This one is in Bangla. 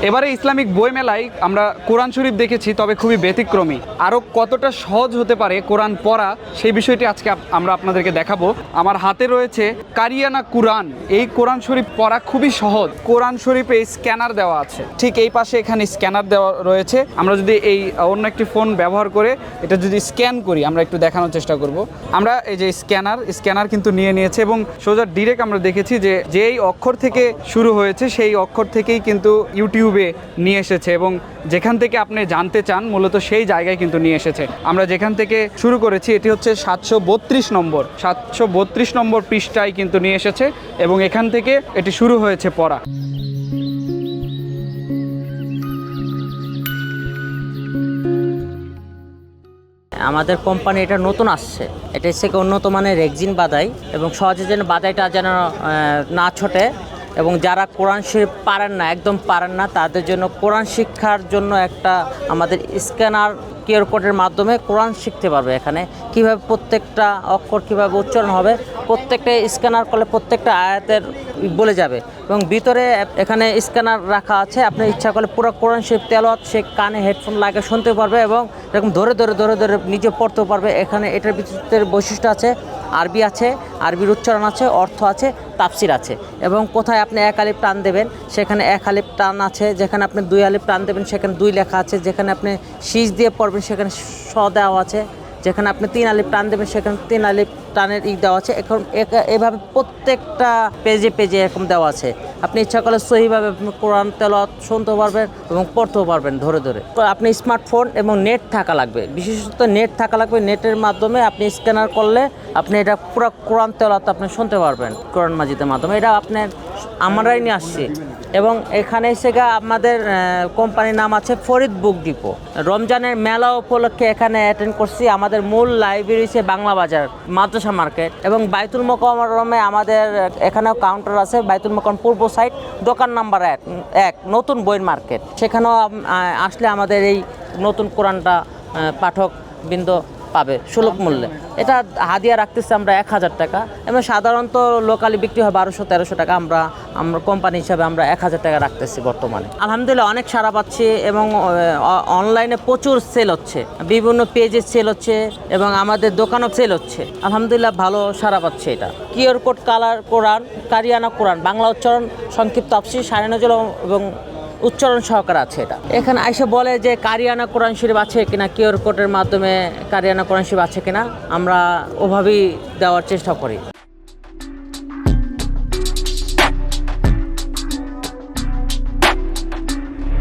এবারে ইসলামিক বই মেলায় আমরা কোরআন শরীফ দেখেছি, তবে খুবই ব্যতিক্রমী। আরও কতটা সহজ হতে পারে কোরআন পড়া, সেই বিষয়টি আজকে আমরা আপনাদেরকে দেখাবো। আমার হাতে রয়েছে কারিয়ানা কুরআন। এই কোরআন শরীফ পড়া খুবই সহজ। কোরআন শরীফে স্ক্যানার দেওয়া আছে, ঠিক এই পাশে এখানে স্ক্যানার দেওয়া রয়েছে। আমরা যদি এই অন্য একটি ফোন ব্যবহার করে এটা যদি স্ক্যান করি, আমরা একটু দেখানোর চেষ্টা করব। আমরা এই যে স্ক্যানার কিন্তু নিয়ে নিয়েছে এবং সোজা ডিরেক্ট আমরা দেখেছি যে যেই অক্ষর থেকে শুরু হয়েছে সেই অক্ষর থেকেই কিন্তু ইউটিউবে নিয়ে এসেছে, এবং যেখান থেকে আপনি জানতে চান মূলত সেই জায়গায় কিন্তু নিয়ে এসেছে। আমরা যেখান থেকে শুরু করেছি এটি হচ্ছে 732 নম্বর পৃষ্ঠায় কিন্তু নিয়ে এসেছে, এবং এখান থেকে এটি শুরু হয়েছে পড়া। আমাদের কোম্পানি এটা নতুন আসছে, এটা হচ্ছে উন্নত মানের রেক্সিন বাদাই, এবং সহজে যেন বাদাইটা যেন না ছোটে, এবং যারা কোরআন শরীফ পারেন না, একদম পারেন না, তাদের জন্য কোরআন শিক্ষার জন্য একটা আমাদের স্ক্যানার কিউআর কোডের মাধ্যমে কোরআন শিখতে পারবে। এখানে কিভাবে প্রত্যেকটা অক্ষর কিভাবে উচ্চারণ হবে, প্রত্যেকটা স্ক্যানার করলে প্রত্যেকটা আয়াতের বলে যাবে, এবং ভিতরে এখানে স্ক্যানার রাখা আছে। আপনি ইচ্ছা করলে পুরো কোরআন শরীফ তেলাওয়াত সে কানে হেডফোন লাগিয়ে শুনতে পারবে, এবং এরকম ধরে নিজে পড়তেও পারবে। এখানে এটার ভিতরে বৈশিষ্ট্য আছে, আরবি আছে, আরবির উচ্চারণ আছে, অর্থ আছে, তাফসির আছে, এবং কোথায় আপনি এক আলিফ টান দেবেন সেখানে এক আলিফ টান আছে, যেখানে আপনি দুই আলিফ টান দেবেন সেখানে দুই লেখা আছে, যেখানে আপনি শীষ দিয়ে পড়বেন সেখানে স দেওয়া আছে, যেখানে আপনি তিন আলিফ টান দেবেন সেখানে তিন আলিফ টানের দেওয়া আছে। এখন এভাবে প্রত্যেকটা পেজে এরকম দেওয়া আছে। আপনি ইচ্ছা করলে সহিভাবে আপনি কোরআন তেলাওয়াত শুনতে পারবেন এবং পড়তেও পারবেন ধরে। তো আপনি স্মার্টফোন এবং নেট থাকা লাগবে, বিশেষত নেট থাকা লাগবে। নেটের মাধ্যমে আপনি স্ক্যানার করলে আপনি এটা পুরো কোরআন তেলাওয়াত আপনি শুনতে পারবেন কোরআন মাজিদের মাধ্যমে। এটা আপনার আমরাই নিয়ে আসছি, এবং এখানে এসে আমাদের কোম্পানির নাম আছে ফরিদ বুক ডিপো। রমজানের মেলা উপলক্ষে এখানে অ্যাটেন্ড করছি। আমাদের মূল লাইব্রেরি হচ্ছে বাংলা বাজার মাদ্রাসা মার্কেট, এবং বাইতুল মোকাররমে আমাদের এখানেও কাউন্টার আছে। বাইতুল মোকাররম পূর্ব সাইড, দোকান নাম্বার 1 নতুন বইয়ের মার্কেট। সেখানেও আসলে আমাদের এই নতুন কোরআনটা পাঠকবৃন্দ পাবে সুলভ মূল্যে। এটা হাদিয়া রাখতেছি আমরা 1000 টাকা, এবং সাধারণত লোকালি বিক্রি হয় 1200-1300 টাকা। আমরা কোম্পানি হিসাবে আমরা 1000 টাকা রাখতেছি বর্তমানে। আলহামদুলিল্লাহ অনেক সাড়া পাচ্ছি, এবং অনলাইনে প্রচুর সেল হচ্ছে, বিভিন্ন পেজে সেল হচ্ছে, এবং আমাদের দোকানও সেল হচ্ছে। আলহামদুলিল্লাহ ভালো সাড়া পাচ্ছে। এটা কিউআর কোড কালার কোরআন, কারিয়ানা কোরআন, বাংলা উচ্চারণ, সংক্ষিপ্ত তাফসীর, সাড়ে নজর এবং উচ্চারণ সহকারে আছে। এটা এখানে আইসে বলে যে কারিয়ানা কোরআন শরীফ আছে কিনা, কিউআর কোডের মাধ্যমে কারিয়ানা কোরআন শরীফ আছে কিনা, আমরা ওভাবেই দেওয়ার চেষ্টা করি।